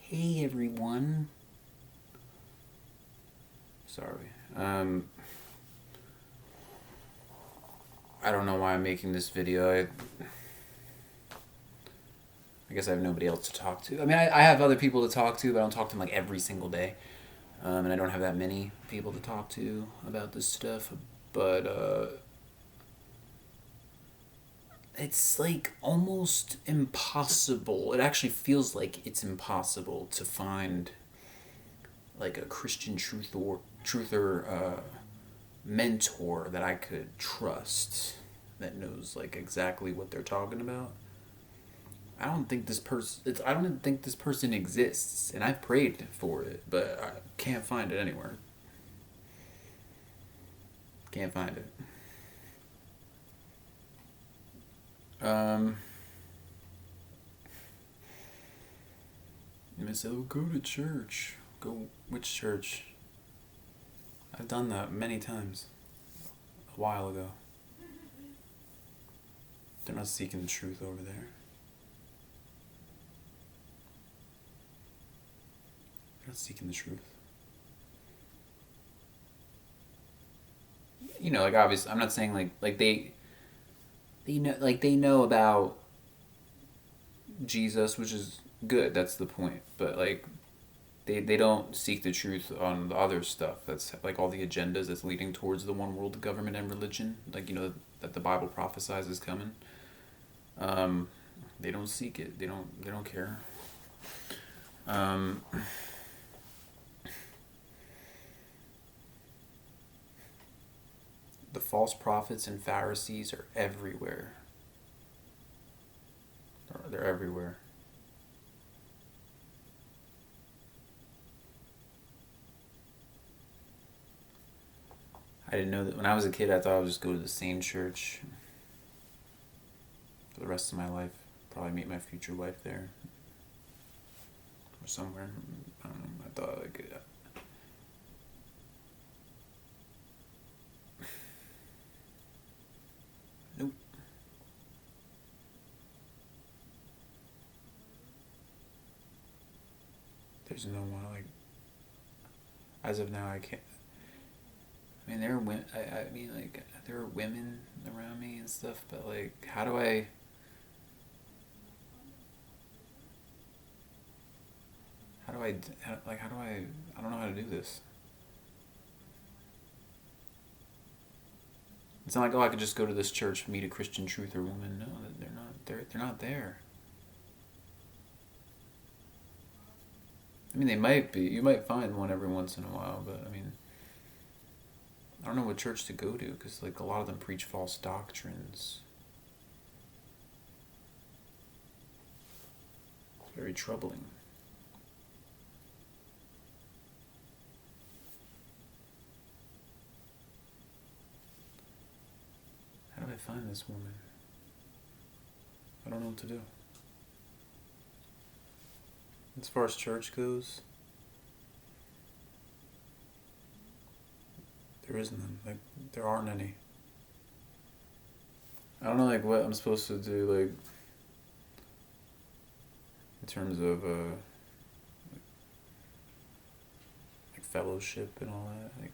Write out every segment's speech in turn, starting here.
Hey everyone. Sorry. I don't know why I'm making this video. I guess I have nobody else to talk to. I mean, I have other people to talk to, but I don't talk to them like every single day. And I don't have that many people to talk to about this stuff. But it's like almost impossible. It actually feels like it's impossible to find like a Christian truther mentor that I could trust that knows like exactly what they're talking about. I don't think this person. I don't think this person exists, and I've prayed for it, but I can't find it anywhere. Can't find it. Um, you may say, "Oh, go to church." Go which church? I've done that many times. A while ago. They're not seeking the truth over there. They're not seeking the truth. You know, like obviously, I'm not saying like they know about Jesus, which is good. That's the point. But like they don't seek the truth on the other stuff. That's like all the agendas that's leading towards the one world government and religion. Like that the Bible prophesies is coming. Um, they don't seek it. They don't care. Um, the false prophets and Pharisees are everywhere. They're everywhere. I didn't know that when I was a kid. I thought I would just go to the same church for the rest of my life. Probably meet my future wife there or somewhere. I don't know. I thought like nope. There's no one like as of now. I can't. I mean, there are women. I mean, like there are women around me and stuff. But like, how do I? How do I? Like, how do I? I don't know how to do this. It's not like, oh, I could just go to this church, meet a Christian truther woman. No, they're not. They're not there. I mean, they might be. You might find one every once in a while, but I mean, I don't know what church to go to because like a lot of them preach false doctrines. It's very troubling. How do I find this woman? I don't know what to do. As far as church goes, there is none. Like there aren't any. I don't know like what I'm supposed to do like in terms of like fellowship and all that. Like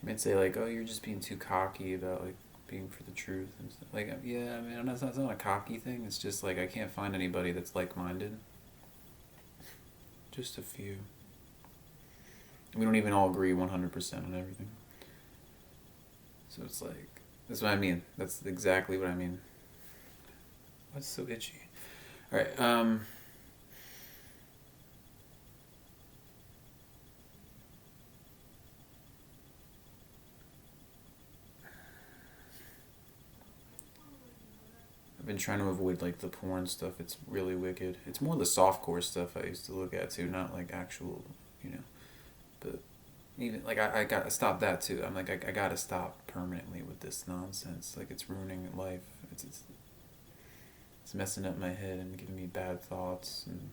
you might say like, oh, you're just being too cocky about like being for the truth and stuff. Like yeah, I mean it's not a cocky thing. It's just like I can't find anybody that's like minded. Just a few. We don't even all agree 100% on everything. So it's like that's what I mean. That's exactly what I mean. What's so itchy? All right. I've been trying to avoid like the porn stuff. It's really wicked. It's more the softcore stuff I used to look at too, not like actual, you know. But even like I gotta stop that too. I'm like I gotta stop permanently with this nonsense. Like it's ruining life. It's messing up my head and giving me bad thoughts and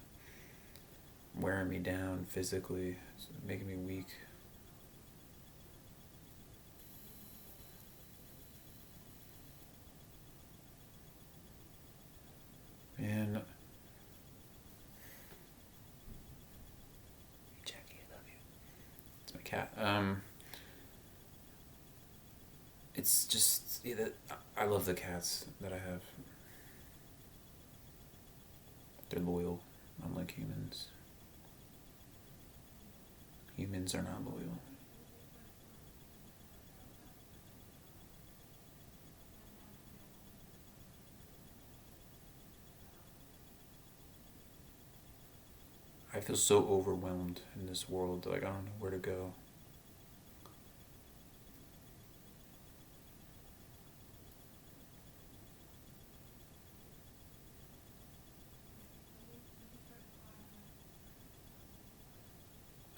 wearing me down physically. It's making me weak. And cat. It's just I love the cats that I have. They're loyal, unlike humans. Humans are not loyal. I feel so overwhelmed in this world. Like, I don't know where to go.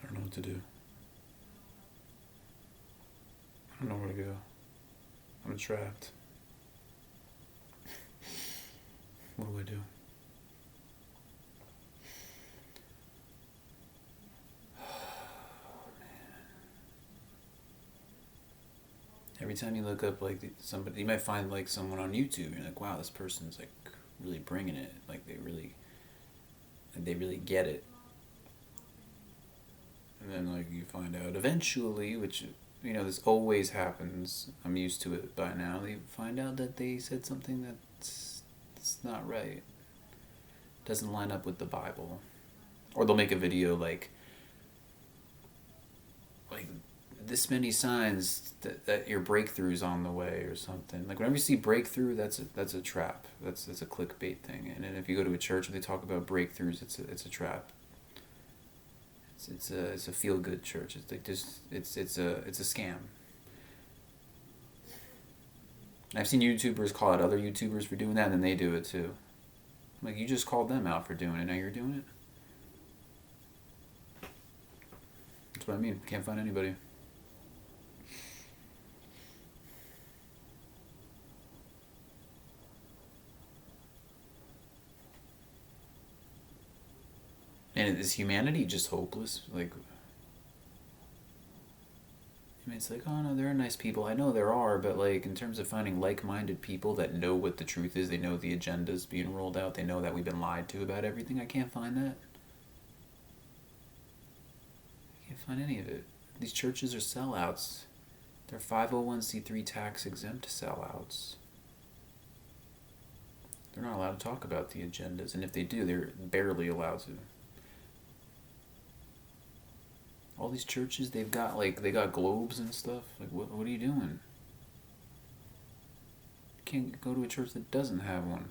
I don't know what to do. I don't know where to go. I'm trapped. What do I do? Every time you look up like somebody, you might find like someone on YouTube. And you're like, wow, this person's like really bringing it. Like they really get it. And then like you find out eventually, which this always happens. I'm used to it by now. They find out that they said something that's not right. Doesn't line up with the Bible, or they'll make a video like this many signs that your breakthrough's on the way or something. Like whenever you see breakthrough, that's a trap. That's a clickbait thing. And then if you go to a church and they talk about breakthroughs, it's a trap. It's a feel good church. It's like it's a scam. I've seen YouTubers call out other YouTubers for doing that, and then they do it too. Like, you just called them out for doing it, now you're doing it? That's what I mean. Can't find anybody. And is humanity just hopeless? Like, I mean, it's like, oh no, there are nice people. I know there are, but like, in terms of finding like-minded people that know what the truth is, they know the agenda's being rolled out, they know that we've been lied to about everything, I can't find that. I can't find any of it. These churches are sellouts. They're 501c3 tax-exempt sellouts. They're not allowed to talk about the agendas, and if they do, they're barely allowed to. All these churches, they got globes and stuff. Like, what are you doing? You can't go to a church that doesn't have one.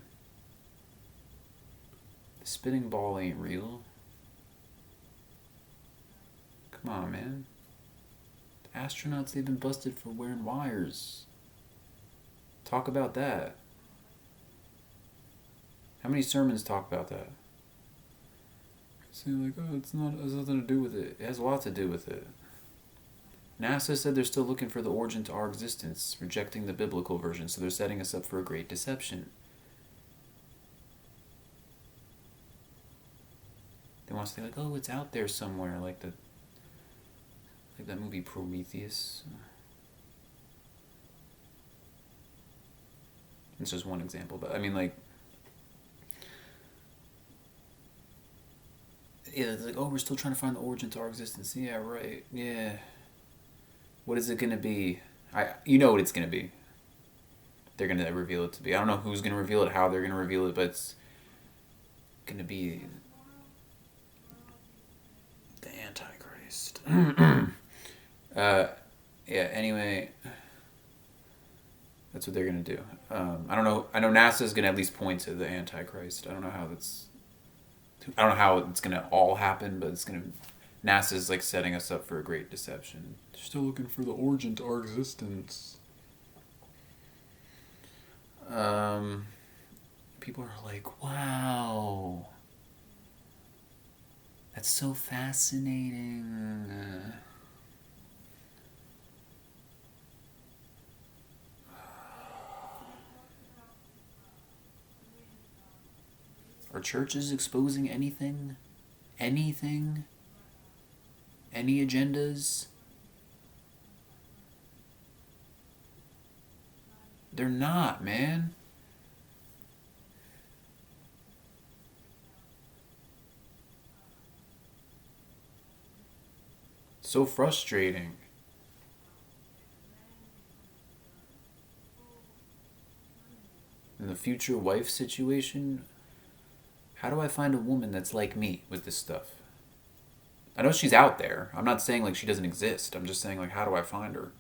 The spitting ball ain't real. Come on, man. The astronauts, they've been busted for wearing wires. Talk about that. How many sermons talk about that? So you're like, oh, it has nothing to do with it. It has a lot to do with it. NASA said they're still looking for the origin to our existence, rejecting the biblical version, so they're setting us up for a great deception. They want to say like, oh, it's out there somewhere, like that movie Prometheus. It's just one example, but I mean, like, yeah, it's like, oh, we're still trying to find the origin to our existence. Yeah, right. Yeah. What is it gonna be? You know what it's gonna be. They're gonna reveal it to be. I don't know who's gonna reveal it, how they're gonna reveal it, but it's gonna be the Antichrist. Yeah. Anyway, that's what they're gonna do. I don't know. I know NASA's gonna at least point to the Antichrist. I don't know how it's gonna all happen, but NASA's like setting us up for a great deception. They're still looking for the origin to our existence. People are like, wow, that's so fascinating. Are churches exposing anything? Anything? Any agendas? They're not, man. So frustrating. In the future wife situation, how do I find a woman that's like me with this stuff? I know she's out there. I'm not saying like she doesn't exist. I'm just saying like how do I find her?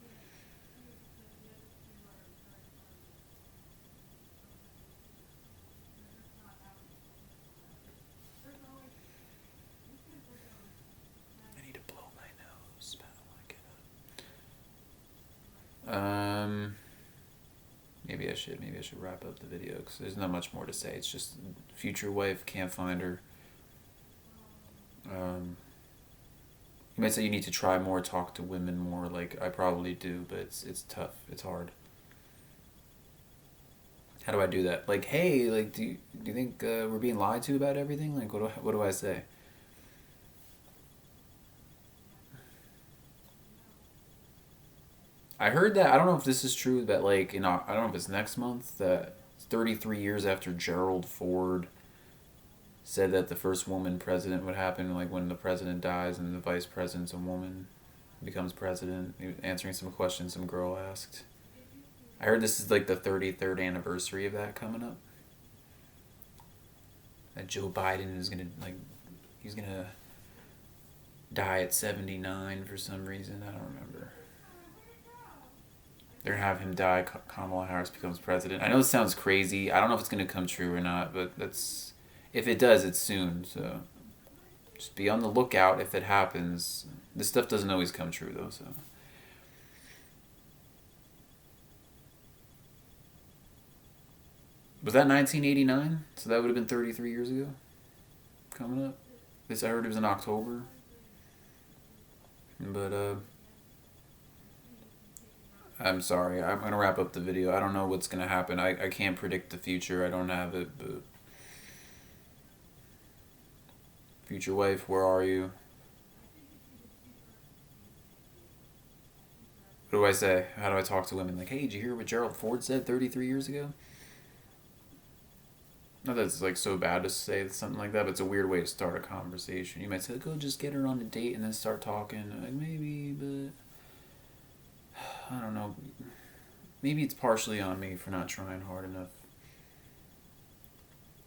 I need to blow my nose. I don't like it. Maybe I should wrap up the video because there's not much more to say. It's just future wife can't find her. Um, you might say you need to try more, talk to women more. Like I probably do, but it's tough. It's hard. How do I do that? Like, hey, like, do you think we're being lied to about everything? Like, what do I say? I heard that. I don't know if this is true. That like, I don't know if it's next month. That 33 years after Gerald Ford said that the first woman president would happen, like when the president dies and the vice president's a woman, becomes president. He was answering some questions some girl asked. I heard this is like the 33rd anniversary of that coming up. That Joe Biden is gonna like, he's gonna die at 79 for some reason. I don't remember. They're gonna have him die. Kamala Harris becomes president. I know it sounds crazy. I don't know if it's gonna come true or not, but that's if it does, it's soon. So just be on the lookout if it happens. This stuff doesn't always come true though. So was that 1989? So that would have been 33 years ago. Coming up. This I heard it was in October. But I'm sorry. I'm gonna wrap up the video. I don't know what's gonna happen. I can't predict the future. I don't have it. But future wife, where are you? What do I say? How do I talk to women? Like, hey, did you hear what Gerald Ford said 33 years ago? Not that it's like so bad to say something like that, but it's a weird way to start a conversation. You might say, "Go, just get her on a date and then start talking." Like maybe, but I don't know. Maybe it's partially on me for not trying hard enough.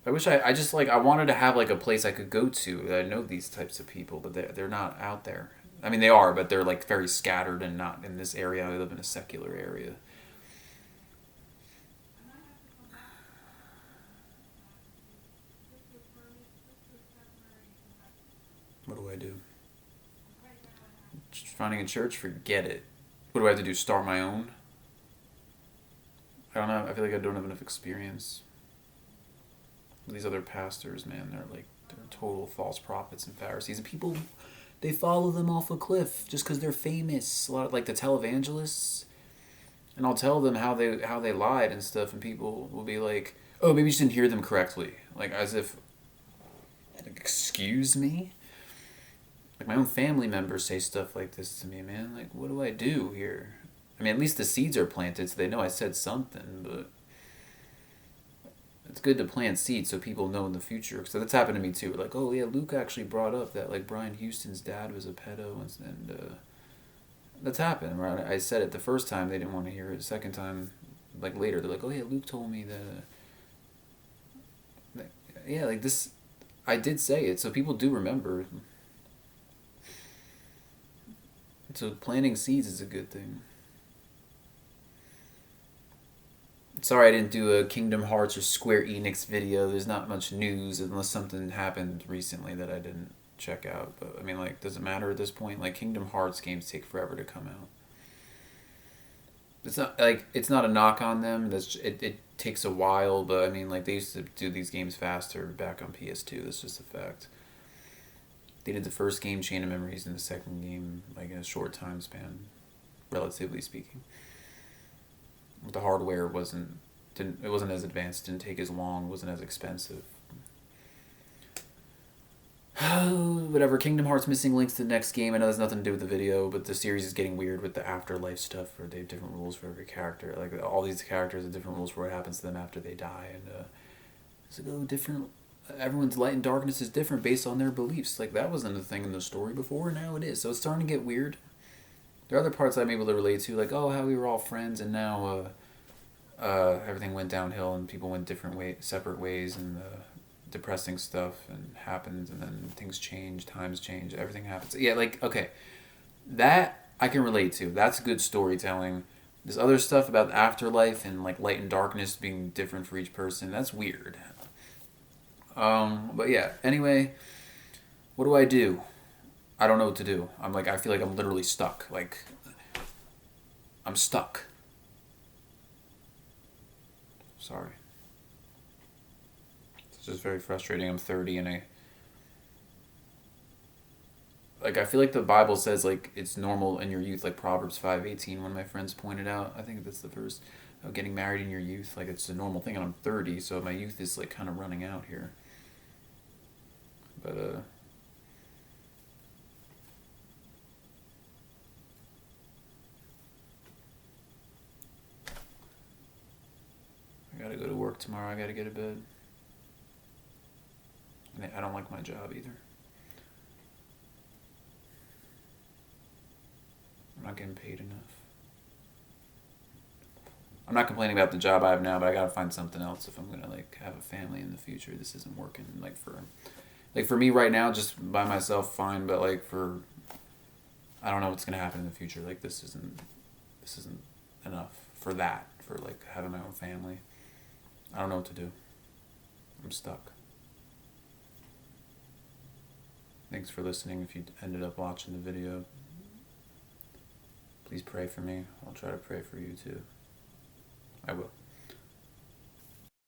I wish I just like I wanted to have like a place I could go to that I know these types of people, but they're not out there. I mean, they are, but they're like very scattered and not in this area. I live in a secular area. What do I do? Just finding a church? Forget it. What do I have to do? Start my own? I don't know. I feel like I don't have enough experience. These other pastors, man, they're total false prophets and Pharisees, and people they follow them off a cliff just because they're famous. A lot of, like the televangelists, and I'll tell them how they lied and stuff, and people will be like, "Oh, maybe you just didn't hear them correctly," like as if, like, excuse me. Like my own family members say stuff like this to me, man. Like, what do I do here? I mean, at least the seeds are planted, so they know I said something, but it's good to plant seeds so people know in the future. So that's happened to me too. Like, oh yeah, Luke actually brought up that like Brian Houston's dad was a pedo, and that's happened. Right? I said it the first time they didn't want to hear it. The second time, like later, they're like, oh yeah, Luke told me that yeah, like this. I did say it, so people do remember. So planting seeds is a good thing. Sorry I didn't do a Kingdom Hearts or Square Enix video. There's not much news unless something happened recently that I didn't check out. But I mean, like, does it matter at this point? Like, Kingdom Hearts games take forever to come out. It's not like it's not a knock on them. It takes a while, but I mean, like they used to do these games faster back on PS2. That's just a fact. They did the first game, Chain of Memories, and the second game like in a short time span, relatively speaking. The hardware wasn't as advanced, didn't take as long, wasn't as expensive. Whatever. Kingdom Hearts missing links to the next game. I know that's nothing to do with the video, but the series is getting weird with the afterlife stuff, where they have different rules for every character. Like all these characters have different rules for what happens to them after they die, and it's like, oh, different everyone's light and darkness is different based on their beliefs. Like, that wasn't a thing in the story before, now it is. So it's starting to get weird. There are other parts I'm able to relate to, like, oh, how we were all friends, and now everything went downhill, and people went separate ways, and depressing stuff and happens, and then things change, times change, everything happens. Yeah, like, okay, that I can relate to. That's good storytelling. This other stuff about the afterlife and like light and darkness being different for each person, that's weird. But yeah, anyway, what do I do? I don't know what to do. I feel like I'm literally stuck. Like, I'm stuck. Sorry. It's just very frustrating. I'm 30 and I feel like the Bible says like it's normal in your youth, like Proverbs 5:18. One of my friends pointed out. I think that's the verse of getting married in your youth. Like, it's a normal thing, and I'm 30, so my youth is like kind of running out here. But I gotta go to work tomorrow. I gotta get to bed. And I don't like my job either. I'm not getting paid enough. I'm not complaining about the job I have now, but I gotta find something else if I'm gonna like have a family in the future. This isn't working. Like for me right now, just by myself, fine. But like for, I don't know what's gonna happen in the future. Like, this isn't enough for that. For like having my own family. I don't know what to do. I'm stuck. Thanks for listening. If you ended up watching the video, please pray for me. I'll try to pray for you too. I will.